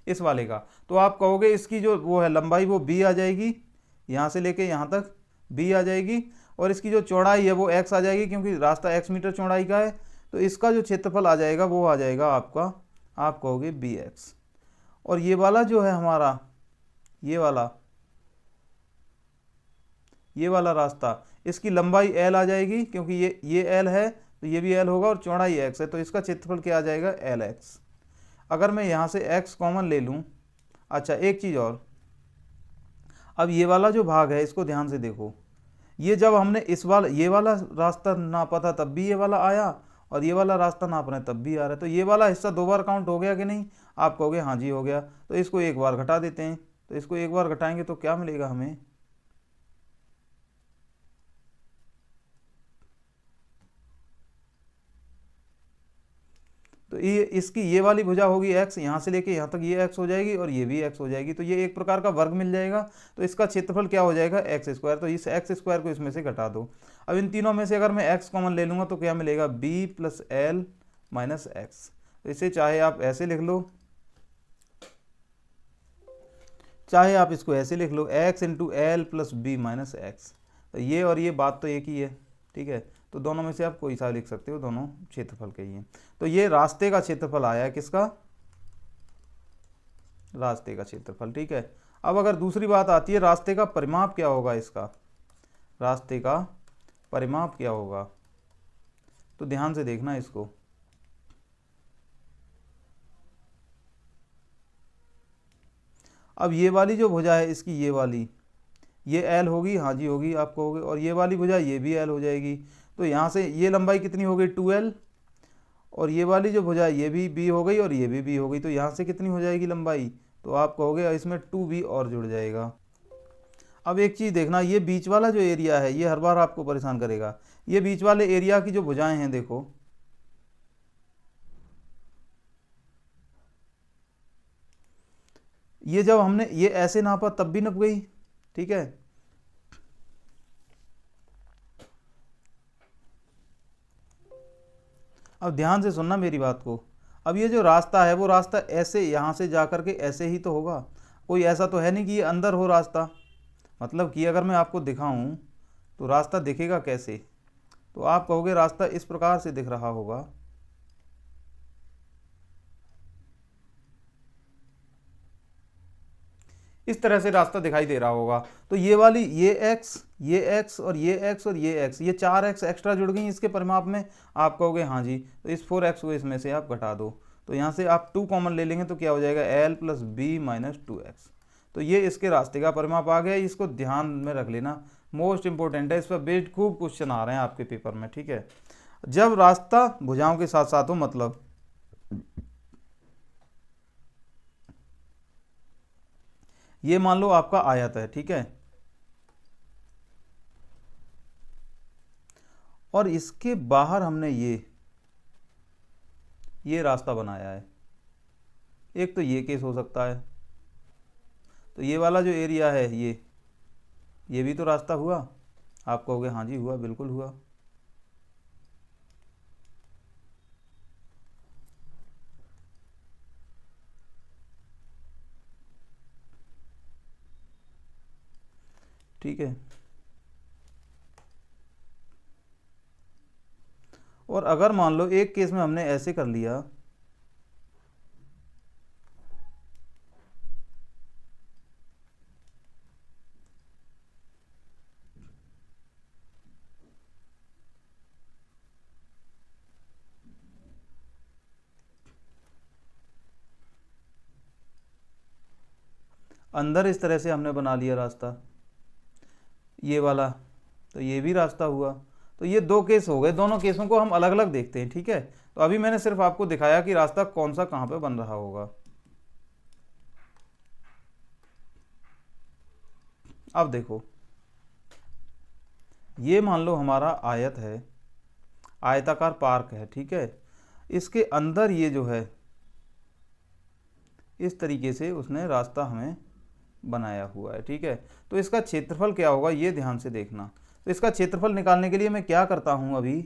इस वाले का, तो आप कहोगे इसकी जो वो है लंबाई वो b आ जाएगी, यहाँ से लेके यहाँ तक b आ जाएगी, और इसकी जो चौड़ाई है वो x आ जाएगी, क्योंकि रास्ता x मीटर चौड़ाई का है। तो इसका जो क्षेत्रफल आ जाएगा वो आ जाएगा आपका, आप कहोगे bx। और ये वाला जो है हमारा, ये वाला रास्ता, इसकी लंबाई l आ जाएगी, क्योंकि ये l है तो ये भी l होगा, और चौड़ाई x है, तो इसका क्षेत्रफल क्या आ जाएगा lx। अगर मैं यहाँ से x कॉमन ले लूँ, अच्छा एक चीज़ और, अब ये वाला जो भाग है इसको ध्यान से देखो, ये जब हमने ये वाला रास्ता नापा था तब भी ये वाला आया, और ये वाला रास्ता नाप रहे हैं तब भी आ रहा है, तो ये वाला हिस्सा 2 बार काउंट हो गया कि नहीं, आप कहोगे हाँ जी हो गया। तो इसको एक बार घटा देते हैं, तो इसको एक बार घटाएंगे तो क्या मिलेगा हमें, तो ये इसकी ये वाली भुजा होगी x, यहाँ से लेके यहाँ तक ये x हो जाएगी और ये भी x हो जाएगी, तो ये एक प्रकार का वर्ग मिल जाएगा। तो इसका क्षेत्रफल क्या हो जाएगा, एक्स स्क्वायर। तो इस एक्स स्क्वायर को इसमें से घटा दो। अब इन तीनों में से अगर मैं x कॉमन ले लूँगा तो क्या मिलेगा, b plus L minus X. तो इसे चाहे आप ऐसे लिख लो, चाहे आप इसको ऐसे लिख लो, x into L plus B minus X. तो ये और ये बात तो एक ही है, ठीक है। तो दोनों में से आप कोई सा लिख सकते हो, दोनों क्षेत्रफल के ही हैं। तो ये रास्ते का क्षेत्रफल आया है, किसका, रास्ते का क्षेत्रफल, ठीक है। अब अगर दूसरी बात आती है, रास्ते का परिमाप क्या होगा इसका, रास्ते का परिमाप क्या होगा, तो ध्यान से देखना इसको। अब ये वाली जो भुजा है इसकी, ये वाली, ये एल होगी, हाँ जी होगी, आप कहोगे, और ये वाली भुजा ये भी एल हो जाएगी। तो यहाँ से ये लंबाई कितनी हो गई, 2l, और ये वाली जो भुजा है ये भी b हो गई और ये भी b हो गई। तो यहाँ से कितनी हो जाएगी लंबाई, तो आप कहोगे इसमें 2b और जुड़ जाएगा। अब एक चीज़ देखना, ये बीच वाला जो एरिया है ये हर बार आपको परेशान करेगा। ये बीच वाले एरिया की जो भुजाएं हैं, देखो ये जब हमने ये ऐसे नापा तब भी नप गई, ठीक है। अब ध्यान से सुनना मेरी बात को। अब ये जो रास्ता है वो रास्ता ऐसे यहाँ से जा कर के ऐसे ही तो होगा, कोई ऐसा तो है नहीं कि ये अंदर हो रास्ता। मतलब कि अगर मैं आपको दिखाऊं तो रास्ता दिखेगा कैसे, तो आप कहोगे रास्ता इस प्रकार से दिख रहा होगा, इस तरह से रास्ता दिखाई दे रहा होगा। तो ये वाली ये x, ये x और ये x और ये x, ये 4x एक्स्ट्रा जुड़ गई इसके परिमाप में। आप कहोगे हाँ जी, तो इस 4x को इसमें से आप घटा दो। तो यहाँ से आप 2 कॉमन ले लेंगे तो क्या हो जाएगा, l plus B minus 2x। तो ये इसके रास्ते का परिमाप आ गया। इसको ध्यान में रख लेना, मोस्ट इंपॉर्टेंट है, इस पर बेस्ड खूब क्वेश्चन आ रहे हैं आपके पेपर में, ठीक है। जब रास्ता भुजाओं के साथ साथ हो, मतलब ये मान लो आपका आयत है, ठीक है, और इसके बाहर हमने ये रास्ता बनाया है। एक तो ये केस हो सकता है, तो ये वाला जो एरिया है ये भी तो रास्ता हुआ। आप कहोगे हाँ जी हुआ, बिल्कुल हुआ। ठीक है, और अगर मान लो एक केस में हमने ऐसे कर लिया, अंदर इस तरह से हमने बना लिया रास्ता ये वाला, तो ये भी रास्ता हुआ। तो ये 2 केस हो गए, दोनों केसों को हम अलग अलग देखते हैं, ठीक है। तो अभी मैंने सिर्फ आपको दिखाया कि रास्ता कौन सा कहाँ पे बन रहा होगा। अब देखो, ये मान लो हमारा आयत है, आयताकार पार्क है, ठीक है। इसके अंदर ये जो है इस तरीके से उसने रास्ता हमें बनाया हुआ है, ठीक है। तो इसका क्षेत्रफल क्या होगा ये ध्यान से देखना। तो इसका क्षेत्रफल निकालने के लिए मैं क्या करता हूं, अभी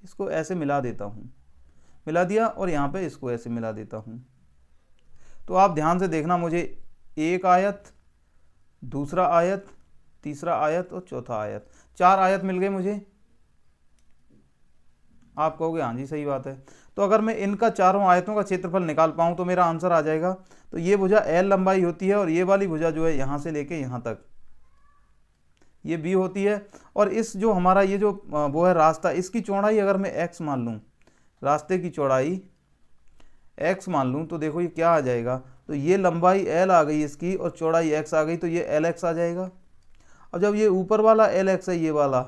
इसको ऐसे मिला देता हूं, मिला दिया, और यहाँ पे इसको ऐसे मिला देता हूं। तो आप ध्यान से देखना, मुझे एक आयत, दूसरा आयत, तीसरा आयत और चौथा आयत, 4 आयत मिल गए मुझे। आप कहोगे हाँ जी सही बात है। तो अगर मैं इनका चारों आयतों का क्षेत्रफल निकाल पाऊँ तो मेरा आंसर आ जाएगा। तो ये भुजा एल लंबाई होती है, और ये वाली भुजा जो है यहाँ से लेके यहाँ तक ये बी होती है। और इस जो हमारा ये जो वो है रास्ता, इसकी चौड़ाई अगर मैं एक्स मान लूँ, रास्ते की चौड़ाई एक्स मान लूँ, तो देखो ये क्या आ जाएगा, तो ये लंबाई एल आ गई इसकी और चौड़ाई एक्स आ गई, तो ये एल एक्स आ जाएगा। और जब ये ऊपर वाला एल एक्स है ये वाला,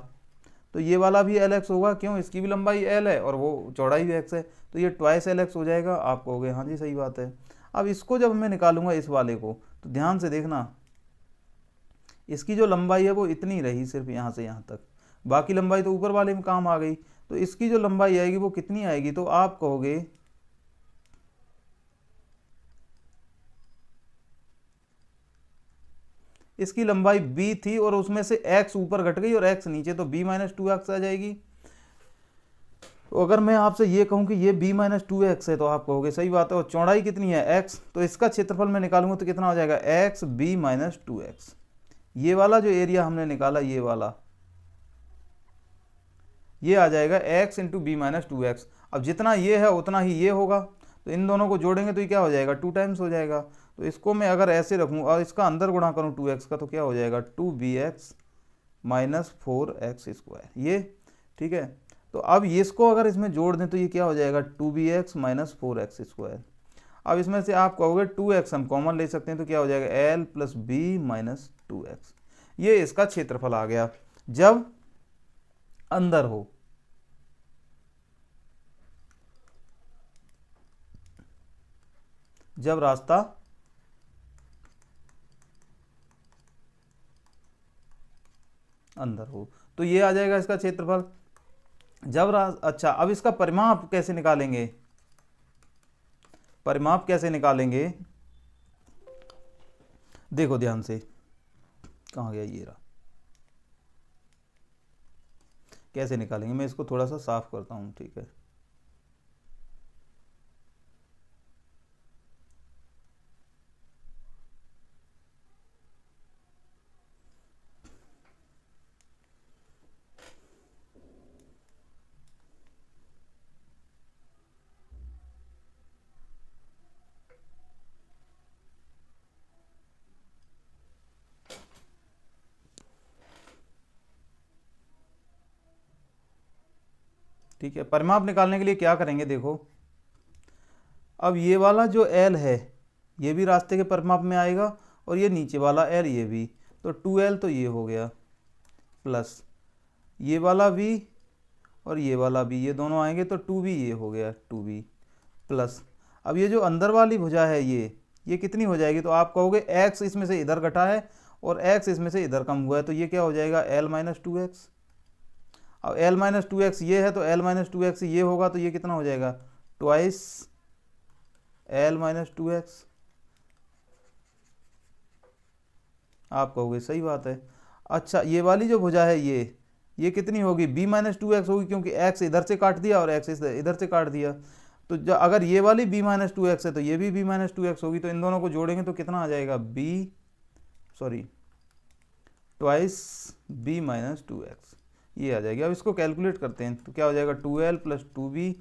तो ये वाला भी एल एक्स होगा, क्यों, इसकी भी लंबाई एल है और वो चौड़ाई भी एक्स है, तो ये ट्वाइस एल एक्स हो जाएगा। आप कहोगे हाँ जी सही बात है। अब इसको जब मैं निकालूंगा इस वाले को, तो ध्यान से देखना, इसकी जो लंबाई है वो इतनी रही सिर्फ यहाँ से यहाँ तक, बाकी लंबाई तो ऊपर वाले में काम आ गई। तो इसकी जो लंबाई आएगी वो कितनी आएगी, तो आप कहोगे इसकी लंबाई b थी और उसमें से x ऊपर घट गई और x नीचे, तो b माइनस टू एक्स आ जाएगी। तो अगर मैं आपसे ये कहूँ कि ये b माइनस टू एक्स है तो आप कहोगे सही बात है, और चौड़ाई कितनी है x, तो इसका क्षेत्रफल मैं निकालूंगा तो कितना हो जाएगा x b minus two x. ये वाला जो एरिया हमने निकाला, ये वाला, ये आ जाएगा x into B minus two X. अब जितना ये है उतना ही ये होगा, तो इन दोनों को जोड़ेंगे तो ये क्या हो जाएगा, 2 टाइम्स हो जाएगा। तो इसको मैं अगर ऐसे रखूँ और इसका अंदर गुणा करूँ 2x का, तो क्या हो जाएगा 2bx माइनस 4x स्क्वायर, ये ठीक है। तो अब इसको अगर इसमें जोड़ दें तो ये क्या हो जाएगा 2bx माइनस 4x स्क्वायर। अब इसमें से आप कहोगे 2x हम कॉमन ले सकते हैं, तो क्या हो जाएगा l plus B minus 2x। ये इसका क्षेत्रफल आ गया जब अंदर हो। जब रास्ता अंदर हो तो ये आ जाएगा इसका क्षेत्रफल। जब अच्छा, अब इसका परिमाप कैसे निकालेंगे, परिमाप कैसे निकालेंगे, देखो ध्यान से, कहाँ गया, ये रहा। कैसे निकालेंगे, मैं इसको थोड़ा सा साफ करता हूँ, ठीक है। ठीक है, परिमाप निकालने के लिए क्या करेंगे, देखो अब ये वाला जो L है ये भी रास्ते के परिमाप में आएगा और ये नीचे वाला L ये भी, तो 2L तो ये हो गया प्लस ये वाला भी और ये वाला भी, ये दोनों आएंगे तो 2B ये हो गया 2B प्लस। अब ये जो अंदर वाली भुजा है ये कितनी हो जाएगी, तो आप कहोगे x इसमें से इधर घटा है और x इसमें से इधर कम हुआ है, तो ये क्या हो जाएगा L माइनस टू एक्स। अब L माइनस टू एक्स ये है तो L माइनस टू एक्स ये होगा, तो ये कितना हो जाएगा twice L minus two x. आप कहोगे सही बात है। अच्छा, ये वाली जो भुजा है ये कितनी होगी, b माइनस टू एक्स होगी, क्योंकि x इधर से काट दिया और x इधर से काट दिया। तो अगर ये वाली b माइनस टू एक्स है तो ये भी b माइनस टू एक्स होगी, तो इन दोनों को जोड़ेंगे तो कितना आ जाएगा twice b minus two x, ये आ जाएगी। अब इसको कैलकुलेट करते हैं तो क्या हो जाएगा 2l प्लस 2b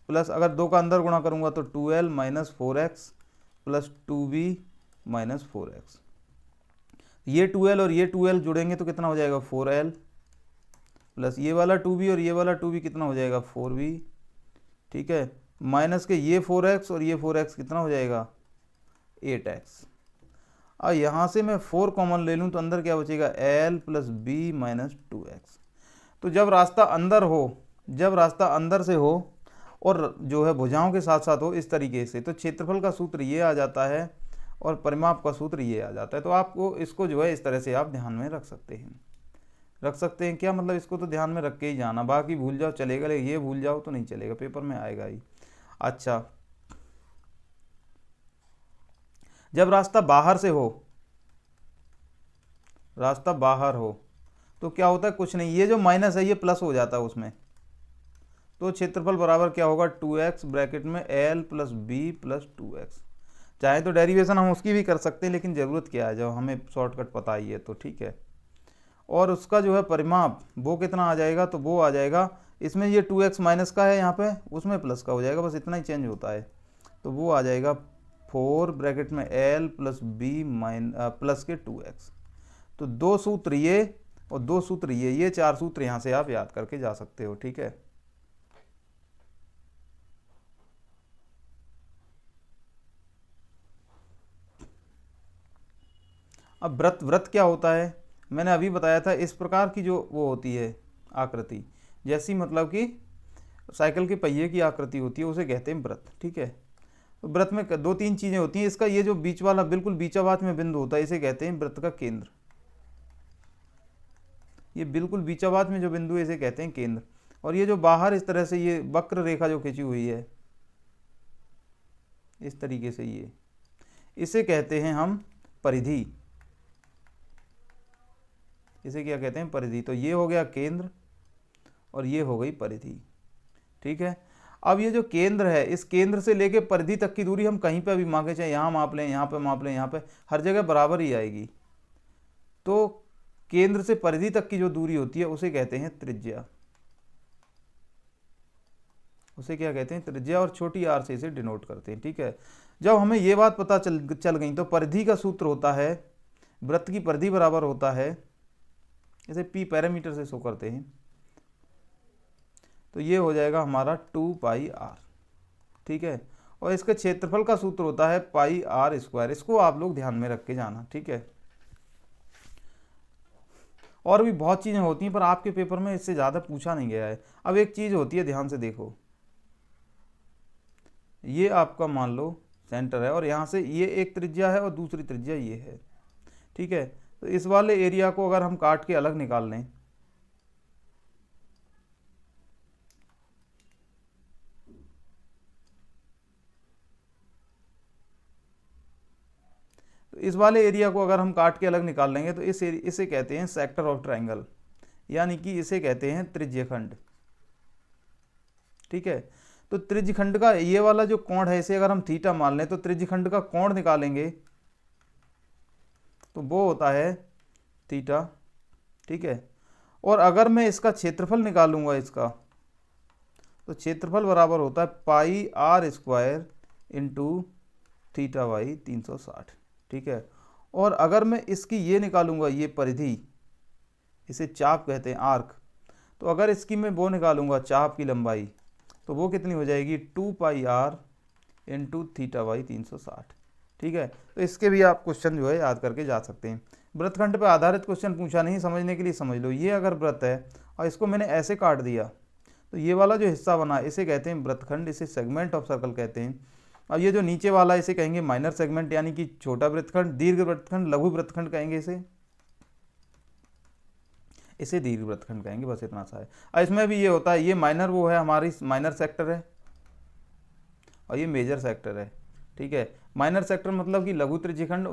प्लस, अगर दो का अंदर गुणा करूँगा तो 2l minus 4x plus 2b minus 4x। ये 2l और ये 2l जुड़ेंगे तो कितना हो जाएगा 4l प्लस ये वाला 2b और ये वाला 2b कितना हो जाएगा 4b, ठीक है, माइनस के ये 4x और ये 4x कितना हो जाएगा 8x। और यहाँ से मैं 4 कॉमन ले लूँ तो अंदर क्या बचेगा l plus B minus 2x। तो जब रास्ता अंदर हो, जब रास्ता अंदर से हो और जो है भुजाओं के साथ साथ हो इस तरीके से, तो क्षेत्रफल का सूत्र ये आ जाता है और परिमाप का सूत्र ये आ जाता है। तो आपको इसको जो है इस तरह से आप ध्यान में रख सकते हैं। क्या मतलब, इसको तो ध्यान में रख के ही जाना, बाकी भूल जाओ चलेगा, लेकिन ये भूल जाओ तो नहीं चलेगा, पेपर में आएगा ही। अच्छा, जब रास्ता बाहर से हो, रास्ता बाहर हो तो क्या होता है, कुछ नहीं, ये जो माइनस है ये प्लस हो जाता है उसमें, तो क्षेत्रफल बराबर क्या होगा 2x ब्रैकेट में l plus B plus 2x। चाहे तो डेरिवेशन हम उसकी भी कर सकते हैं, लेकिन ज़रूरत क्या है, जब हमें शॉर्टकट पता ही है तो ठीक है। और उसका जो है परिमाप वो कितना आ जाएगा, तो वो आ जाएगा, इसमें ये 2x माइनस का है यहाँ पे, उसमें प्लस का हो जाएगा, बस इतना ही चेंज होता है। तो वो आ जाएगा 4 ब्रैकेट में l प्लस बी प्लस के 2x। तो 2 सूत्र ये और 2 सूत्र ये 4 सूत्र यहाँ से आप याद करके जा सकते हो, ठीक है। अब वृत्त क्या होता है, मैंने अभी बताया था, इस प्रकार की जो वो होती है आकृति, जैसी मतलब कि साइकिल के पहिए की आकृति होती है, उसे कहते हैं वृत्त, ठीक है। तो वृत्त में 2-3 चीज़ें होती हैं। इसका ये जो बीच वाला बिल्कुल बीचाबात में बिंदु होता है, इसे कहते हैं वृत्त का केंद्र। ये बिल्कुल बीचाबात में जो बिंदु है इसे कहते हैं केंद्र। और ये जो बाहर इस तरह से ये वक्र रेखा जो खींची हुई है इस तरीके से, ये इसे कहते हैं हम परिधि। इसे क्या कहते हैं? परिधि। तो ये हो गया केंद्र और ये हो गई परिधि। ठीक है। अब ये जो केंद्र है, इस केंद्र से लेके परिधि तक की दूरी हम कहीं पे भी मांगे, चाहे यहाँ माप लें, यहाँ पे माप लें, यहाँ पे, हर जगह बराबर ही आएगी। तो केंद्र से परिधि तक की जो दूरी होती है उसे कहते हैं त्रिज्या। उसे क्या कहते हैं? त्रिज्या। और छोटी आर से इसे डिनोट करते हैं। ठीक है। जब हमें ये बात पता चल गई तो परिधि का सूत्र होता है, वृत्त की परिधि बराबर होता है, इसे पी पैरामीटर से शो करते हैं, तो ये हो जाएगा हमारा 2 पाई आर। ठीक है। और इसके क्षेत्रफल का सूत्र होता है पाई आर स्क्वायर। इसको आप लोग ध्यान में रख के जाना। ठीक है। और भी बहुत चीज़ें होती हैं पर आपके पेपर में इससे ज़्यादा पूछा नहीं गया है। अब एक चीज़ होती है, ध्यान से देखो, ये आपका मान लो सेंटर है और यहाँ से ये एक त्रिज्या है और दूसरी त्रिज्या ये है। ठीक है। तो इस वाले एरिया को अगर हम काट के अलग निकाल लें, तो इस वाले एरिया को अगर हम काट के अलग निकाल लेंगे तो इसे कहते हैं सेक्टर ऑफ ट्रायंगल, यानी कि इसे कहते हैं त्रिज्यखंड। ठीक है। तो त्रिज्यखंड का ये वाला जो कोण है, इसे अगर हम थीटा मान लें तो त्रिज्यखंड का कोण निकालेंगे तो वो होता है थीटा। ठीक है। और अगर मैं इसका क्षेत्रफल निकालूंगा इसका, तो क्षेत्रफल बराबर होता है pi R square into theta by 360। ठीक है। और अगर मैं इसकी ये निकालूंगा, ये परिधि, इसे चाप कहते हैं, आर्क, तो अगर इसकी मैं वो निकालूंगा चाप की लंबाई, तो वो कितनी हो जाएगी? 2 पाई आर इंटू थीटा बाई 360। ठीक है। तो इसके भी आप क्वेश्चन जो है याद करके जा सकते हैं। वृत्तखंड पर आधारित क्वेश्चन पूछा नहीं, समझने के लिए समझ लो। ये अगर वृत्त है और इसको मैंने ऐसे काट दिया, तो ये वाला जो हिस्सा बना इसे कहते हैं वृत्तखंड, इसे सेगमेंट ऑफ सर्कल कहते हैं। अब ये जो नीचे वाला इसे कहेंगे माइनर सेगमेंट, यानी कि छोटा वृत्तखंड। दीर्घ वृत्तखंड, लघु वृत्तखंड कहेंगे इसे दीर्घ वृत्तखंड कहेंगे। बस इतना सा है। और इसमें भी ये होता है, ये माइनर वो है, हमारी माइनर सेक्टर है और ये मेजर सेक्टर है। ठीक है। माइनर सेक्टर मतलब कि लघु त्रिज्यखंड,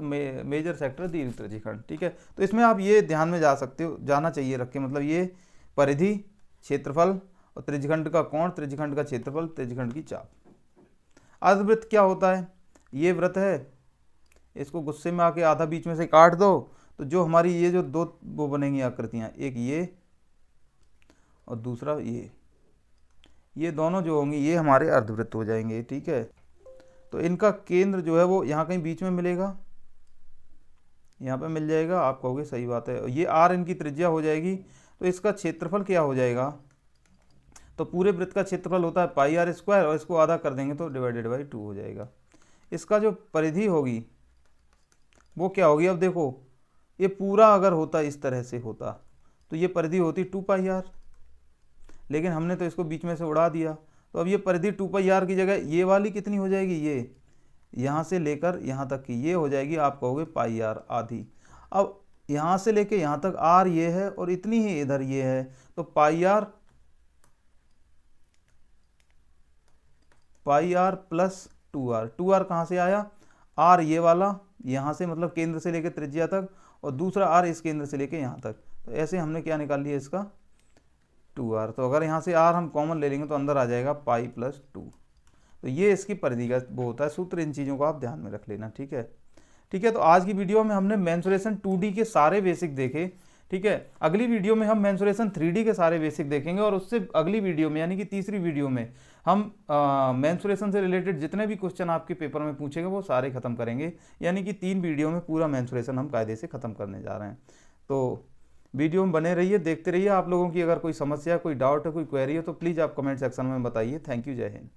मेजर सेक्टर दीर्घ त्रिज्यखंड। ठीक है। तो इसमें आप ये ध्यान में जा सकते हो, जाना चाहिए रख के, मतलब ये परिधि, क्षेत्रफल और त्रिज्यखंड का कोण, त्रिज्यखंड का क्षेत्रफल, त्रिज्यखंड की चाप। अर्धवृत्त क्या होता है? ये वृत्त है, इसको गुस्से में आके आधा बीच में से काट दो, तो जो हमारी ये जो दो वो बनेंगी आकृतियाँ, एक ये और दूसरा ये दोनों जो होंगी ये हमारे अर्धवृत्त हो जाएंगे। ठीक है। तो इनका केंद्र जो है वो यहाँ कहीं बीच में मिलेगा, यहाँ पे मिल जाएगा। आप कहोगे सही बात है, ये आर इनकी त्रिज्या हो जाएगी। तो इसका क्षेत्रफल क्या हो जाएगा? तो पूरे वृत्त का क्षेत्रफल होता है पाई आर स्क्वायर, और इसको आधा कर देंगे तो डिवाइडेड बाई 2 हो जाएगा। इसका जो परिधि होगी वो क्या होगी? अब देखो, ये पूरा अगर होता इस तरह से होता तो ये परिधि होती 2 पाई आर, लेकिन हमने तो इसको बीच में से उड़ा दिया। तो अब ये परिधि 2 पाई आर की जगह ये वाली कितनी हो जाएगी? ये यहाँ से लेकर यहाँ तक की ये हो जाएगी, आप कहोगे पाई आर आधी। अब यहाँ से लेके यहाँ तक आर ये है और इतनी ही इधर ये है, तो पाई आर प्लस 2r। 2r कहाँ से आया? r ये वाला यहाँ से, मतलब केंद्र से लेकर त्रिज्या तक, और दूसरा r इस केंद्र से लेकर यहाँ तक। तो ऐसे हमने क्या निकाल लिया इसका? 2r। तो अगर यहाँ से r हम कॉमन ले लेंगे तो अंदर आ जाएगा पाई प्लस 2। तो ये इसकी परिधि का वो होता है सूत्र। इन चीज़ों को आप ध्यान में रख लेना। ठीक है। ठीक है। तो आज की वीडियो में हमने मेंसुरेशन 2D के सारे बेसिक देखे। ठीक है। अगली वीडियो में हम मेंसुरेशन 3D के सारे बेसिक देखेंगे, और उससे अगली वीडियो में यानी कि तीसरी वीडियो में हम मेंसुरेशन से रिलेटेड जितने भी क्वेश्चन आपके पेपर में पूछेंगे वो सारे खत्म करेंगे। यानी कि 3 वीडियो में पूरा मेंसुरेशन हम कायदे से ख़त्म करने जा रहे हैं। तो वीडियो में बने रहिए, देखते रहिए। आप लोगों की अगर कोई समस्या, कोई डाउट है, कोई क्वेरी हो तो प्लीज़ आप कमेंट सेक्शन में बताइए। Thank you. जय हिंद।